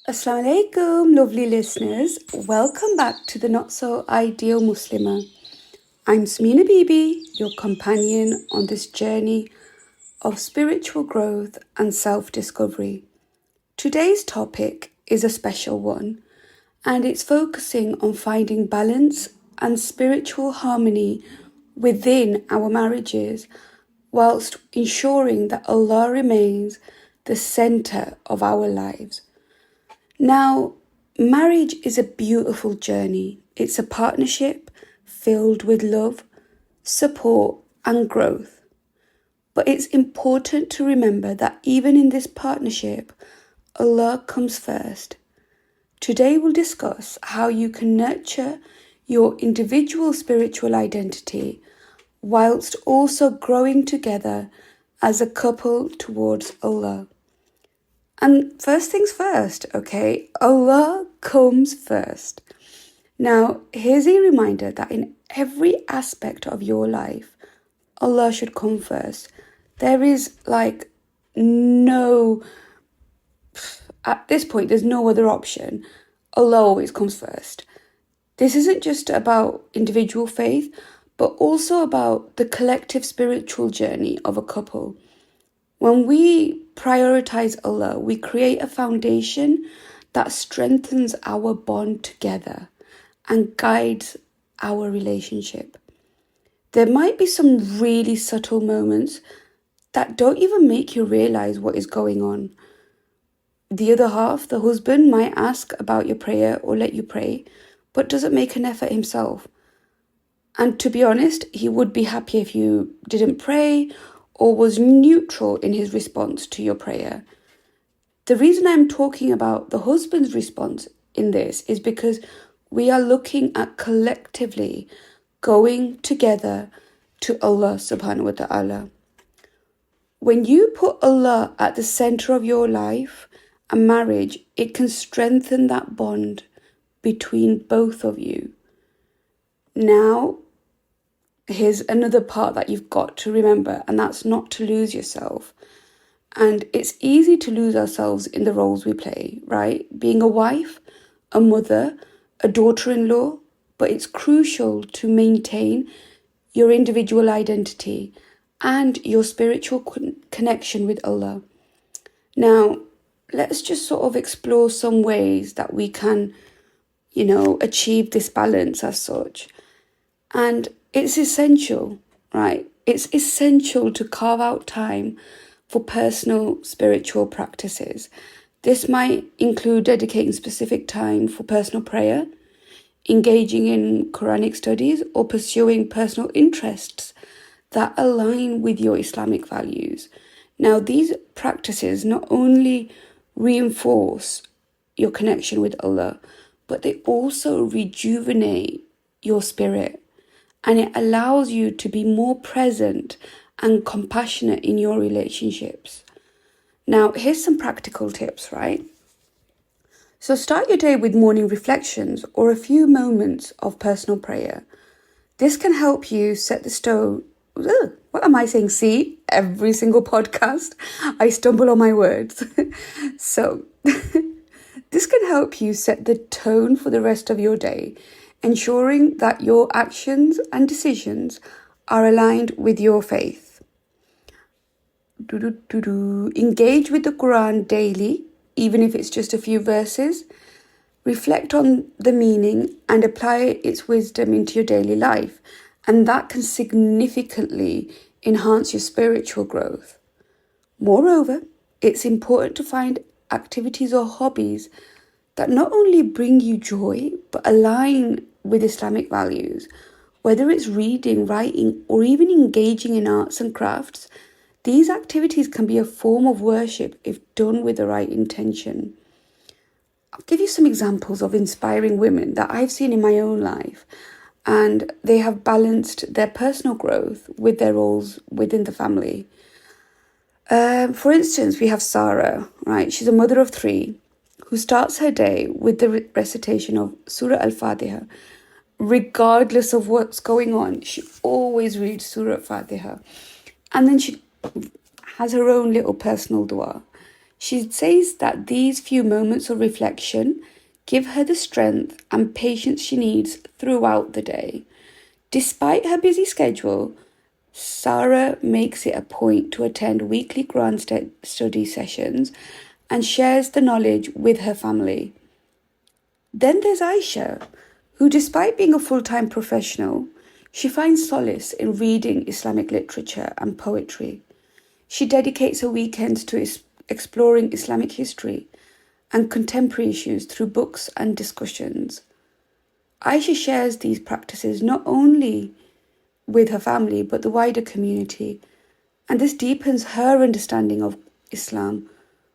Assalamu alaikum, lovely listeners. Welcome back to the Not So Ideal Muslimah. I'm Smina Bibi, your companion on this journey of spiritual growth and self-discovery. Today's topic is a special one, and it's focusing on finding balance and spiritual harmony within our marriages, whilst ensuring that Allah remains the center of our lives. Now, marriage is a beautiful journey. It's a partnership filled with love, support, and growth. But it's important to remember that even in this partnership, Allah comes first. Today we'll discuss how you can nurture your individual spiritual identity whilst also growing together as a couple towards Allah. And first things first, okay? Allah comes first. Now, here's a reminder that in every aspect of your life, Allah should come first. There is at this point, there's no other option. Allah always comes first. This isn't just about individual faith, but also about the collective spiritual journey of a couple. When we prioritize Allah, we create a foundation that strengthens our bond together and guides our relationship. There might be some really subtle moments that don't even make you realize what is going on. The other half, the husband, might ask about your prayer or let you pray, but doesn't make an effort himself. And to be honest, he would be happy if you didn't pray or was neutral in his response to your prayer. The reason I'm talking about the husband's response in this is because we are looking at collectively going together to Allah subhanahu wa ta'ala. When you put Allah at the center of your life and marriage, it can strengthen that bond between both of you. Now, here's another part that you've got to remember, and that's not to lose yourself. And it's easy to lose ourselves in the roles we play, right? Being a wife, a mother, a daughter-in-law, but it's crucial to maintain your individual identity and your spiritual connection with Allah. Now, let's just sort of explore some ways that we can, achieve this balance as such. And it's essential, right? It's essential to carve out time for personal spiritual practices. This might include dedicating specific time for personal prayer, engaging in Quranic studies, or pursuing personal interests that align with your Islamic values. Now, these practices not only reinforce your connection with Allah, but they also rejuvenate your spirit. And it allows you to be more present and compassionate in your relationships. Now, here's some practical tips, right? So start your day with morning reflections or a few moments of personal prayer. This can help you set the stone. What am I saying? See, every single podcast, I stumble on my words. So this can help you set the tone for the rest of your day, ensuring that your actions and decisions are aligned with your faith. Engage with the Quran daily, even if it's just a few verses. Reflect on the meaning and apply its wisdom into your daily life, and that can significantly enhance your spiritual growth. Moreover, it's important to find activities or hobbies that not only bring you joy, but align with Islamic values. Whether it's reading, writing, or even engaging in arts and crafts, these activities can be a form of worship if done with the right intention. I'll give you some examples of inspiring women that I've seen in my own life, and they have balanced their personal growth with their roles within the family. For instance, we have Sarah, right? She's a mother of 3 who starts her day with the recitation of Surah Al-Fatiha. Regardless of what's going on, she always reads Surah Al-Fatiha. And then she has her own little personal dua. She says that these few moments of reflection give her the strength and patience she needs throughout the day. Despite her busy schedule, Sarah makes it a point to attend weekly Quran study sessions and shares the knowledge with her family. Then there's Aisha, who, despite being a full-time professional, she finds solace in reading Islamic literature and poetry. She dedicates her weekends to exploring Islamic history and contemporary issues through books and discussions. Aisha shares these practices not only with her family but the wider community, and this deepens her understanding of Islam,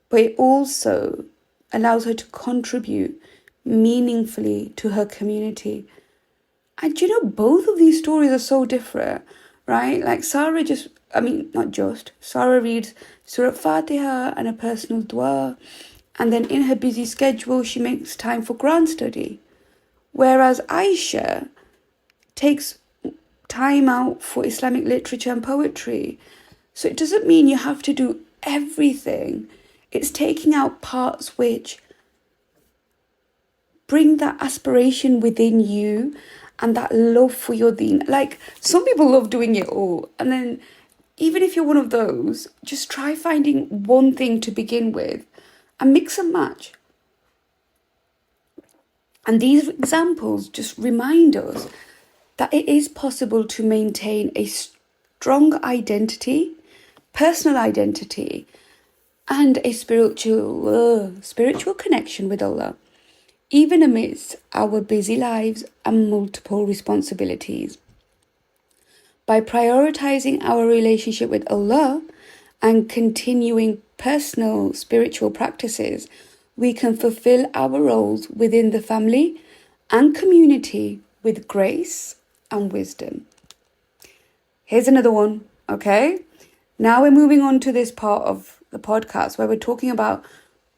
but it also allows her to contribute meaningfully to her community. And both of these stories are so different, right? Like Sarah reads Surah Fatiha and a personal dua, and then in her busy schedule, she makes time for Quran study. Whereas Aisha takes time out for Islamic literature and poetry. So it doesn't mean you have to do everything. It's taking out parts which bring that aspiration within you and that love for your deen. Like, some people love doing it all. And then even if you're one of those, just try finding one thing to begin with and mix and match. And these examples just remind us that it is possible to maintain a strong identity, personal identity, and a spiritual connection with Allah, even amidst our busy lives and multiple responsibilities. By prioritizing our relationship with Allah and continuing personal spiritual practices, we can fulfill our roles within the family and community with grace and wisdom. Here's another one, okay? Now we're moving on to this part of the podcast where we're talking about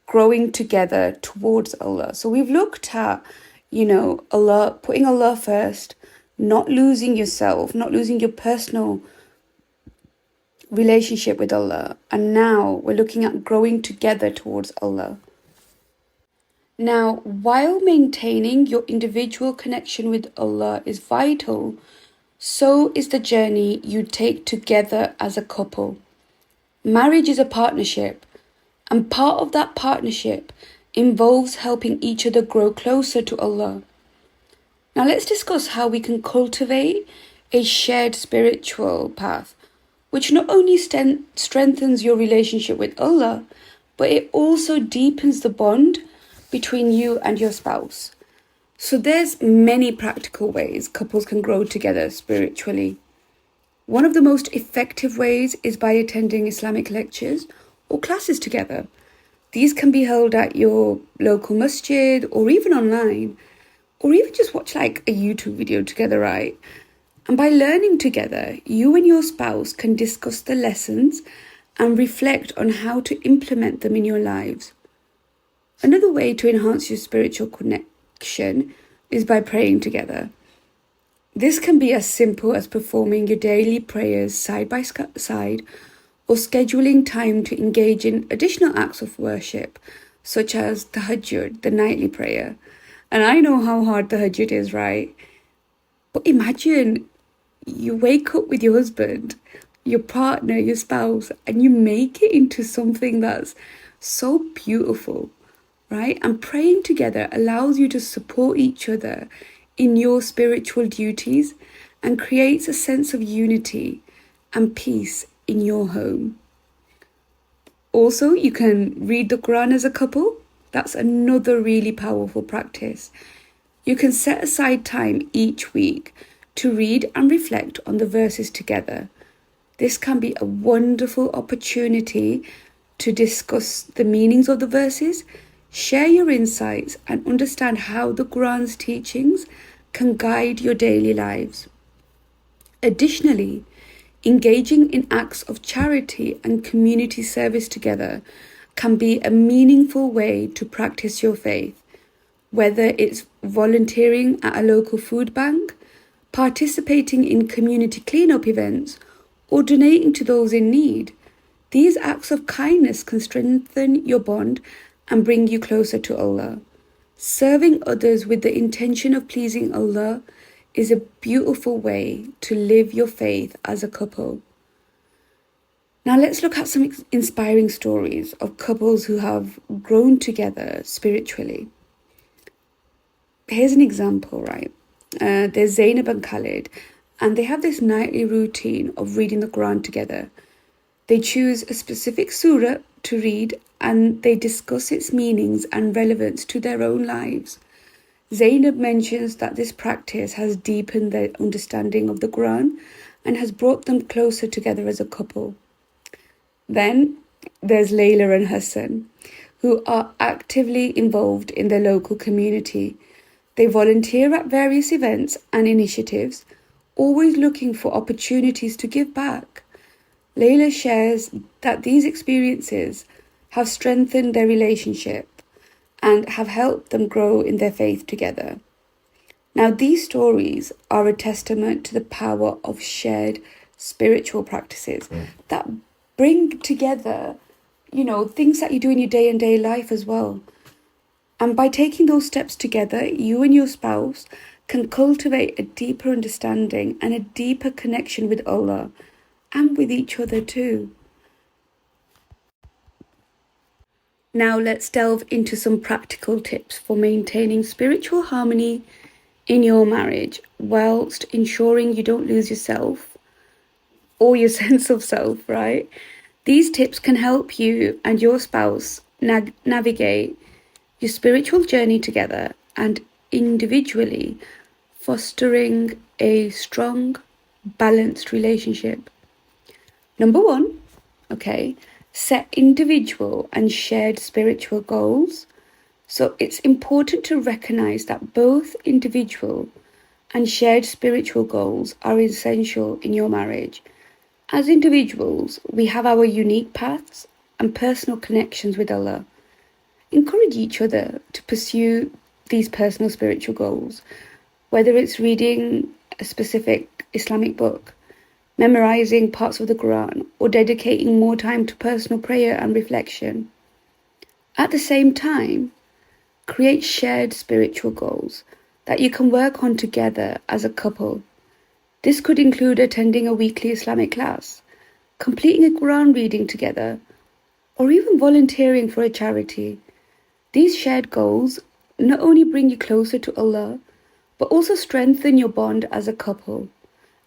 growing together towards Allah. So we've looked at, Allah, putting Allah first, not losing yourself, not losing your personal relationship with Allah. And now we're looking at growing together towards Allah. Now, while maintaining your individual connection with Allah is vital, so is the journey you take together as a couple. Marriage is a partnership, and part of that partnership involves helping each other grow closer to Allah. Now, let's discuss how we can cultivate a shared spiritual path, which not only strengthens your relationship with Allah, but it also deepens the bond between you and your spouse. So there's many practical ways couples can grow together spiritually. One of the most effective ways is by attending Islamic lectures or classes together. These can be held at your local masjid or even online, or even just watch like a YouTube video together, right? And by learning together, you and your spouse can discuss the lessons and reflect on how to implement them in your lives. Another way to enhance your spiritual connection is by praying together. This can be as simple as performing your daily prayers side by side, or scheduling time to engage in additional acts of worship, such as tahajjud, the nightly prayer. And I know how hard tahajjud is, right? But imagine you wake up with your husband, your partner, your spouse, and you make it into something that's so beautiful, right? And praying together allows you to support each other in your spiritual duties and creates a sense of unity and peace in your home. Also, you can read the Quran as a couple. That's another really powerful practice. You can set aside time each week to read and reflect on the verses together. This can be a wonderful opportunity to discuss the meanings of the verses, share your insights, and understand how the Quran's teachings can guide your daily lives. Additionally, engaging in acts of charity and community service together can be a meaningful way to practice your faith, whether it's volunteering at a local food bank, participating in community cleanup events, or donating to those in need. These acts of kindness can strengthen your bond and bring you closer to Allah. Serving others with the intention of pleasing Allah is a beautiful way to live your faith as a couple. Now let's look at some inspiring stories of couples who have grown together spiritually. Here's an example, right? There's Zainab and Khalid, and they have this nightly routine of reading the Quran together. They choose a specific surah to read and they discuss its meanings and relevance to their own lives. Zainab mentions that this practice has deepened their understanding of the Quran and has brought them closer together as a couple. Then there's Layla and Hassan, who are actively involved in their local community. They volunteer at various events and initiatives, always looking for opportunities to give back. Layla shares that these experiences have strengthened their relationship and have helped them grow in their faith together. Now, these stories are a testament to the power of shared spiritual practices that bring together, things that you do in your day-to-day life as well. And by taking those steps together, you and your spouse can cultivate a deeper understanding and a deeper connection with Allah and with each other too. Now let's delve into some practical tips for maintaining spiritual harmony in your marriage whilst ensuring you don't lose yourself or your sense of self, right? These tips can help you and your spouse navigate your spiritual journey together and individually, fostering a strong, balanced relationship. Number 1, set individual and shared spiritual goals. So it's important to recognize that both individual and shared spiritual goals are essential in your marriage. As individuals, we have our unique paths and personal connections with Allah. Encourage each other to pursue these personal spiritual goals, whether it's reading a specific Islamic book, memorizing parts of the Quran, or dedicating more time to personal prayer and reflection. At the same time, create shared spiritual goals that you can work on together as a couple. This could include attending a weekly Islamic class, completing a Quran reading together, or even volunteering for a charity. These shared goals not only bring you closer to Allah, but also strengthen your bond as a couple,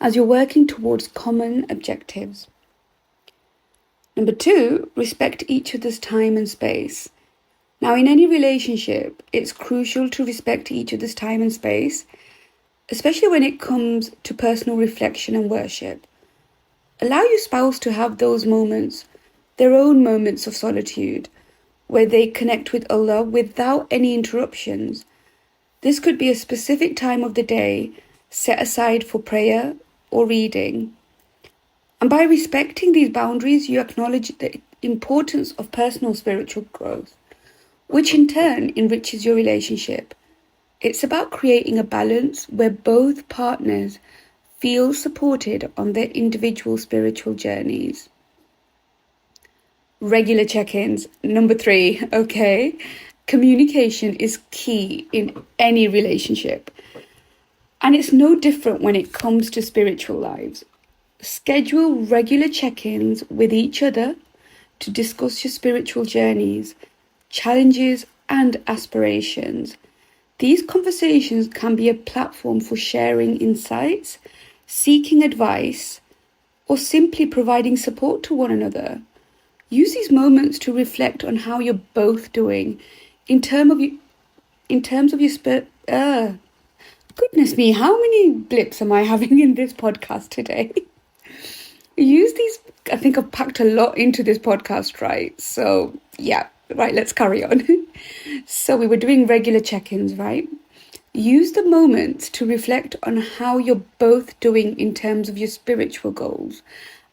as you're working towards common objectives. Number 2, respect each other's time and space. Now, in any relationship, it's crucial to respect each other's time and space, especially when it comes to personal reflection and worship. Allow your spouse to have those moments, their own moments of solitude, where they connect with Allah without any interruptions. This could be a specific time of the day set aside for prayer or reading. And by respecting these boundaries, you acknowledge the importance of personal spiritual growth, which in turn enriches your relationship. It's about creating a balance where both partners feel supported on their individual spiritual journeys. Regular check-ins. Number 3, communication is key in any relationship. And it's no different when it comes to spiritual lives. Schedule regular check-ins with each other to discuss your spiritual journeys, challenges, and aspirations. These conversations can be a platform for sharing insights, seeking advice, or simply providing support to one another. Use these moments to reflect on how you're both doing in terms of your spirit. Goodness me, how many blips am I having in this podcast today? Use these, I think I've packed a lot into this podcast, right? So, yeah, right, let's carry on. So we were doing regular check-ins, right? Use the moments to reflect on how you're both doing in terms of your spiritual goals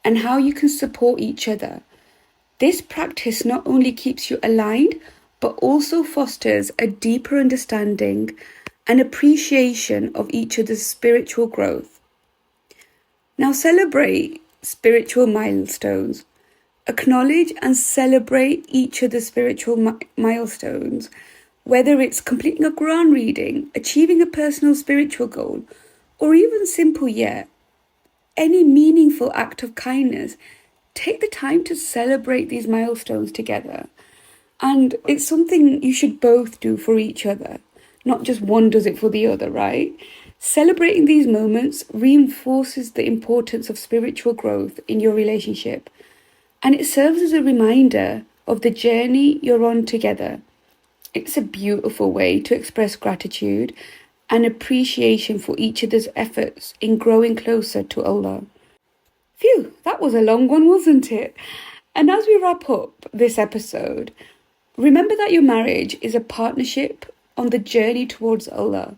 and how you can support each other. This practice not only keeps you aligned, but also fosters a deeper understanding and appreciation of each other's spiritual growth. Now celebrate spiritual milestones. Acknowledge and celebrate each other's spiritual milestones, whether it's completing a Quran reading, achieving a personal spiritual goal, or even simple yet any meaningful act of kindness. Take the time to celebrate these milestones together. And it's something you should both do for each other, not just one does it for the other, right? Celebrating these moments reinforces the importance of spiritual growth in your relationship, and it serves as a reminder of the journey you're on together. It's a beautiful way to express gratitude and appreciation for each other's efforts in growing closer to Allah. Phew, that was a long one, wasn't it? And as we wrap up this episode, remember that your marriage is a partnership on the journey towards Allah.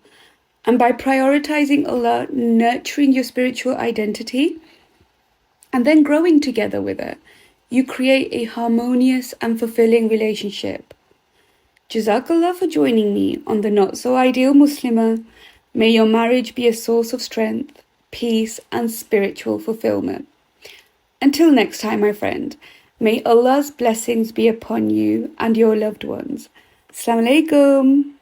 And by prioritizing Allah, nurturing your spiritual identity, and then growing together with it, you create a harmonious and fulfilling relationship. Jazakallah for joining me on the Not So Ideal Muslimah. May your marriage be a source of strength, peace, and spiritual fulfillment. Until next time, my friend, may Allah's blessings be upon you and your loved ones. Assalamu alaikum.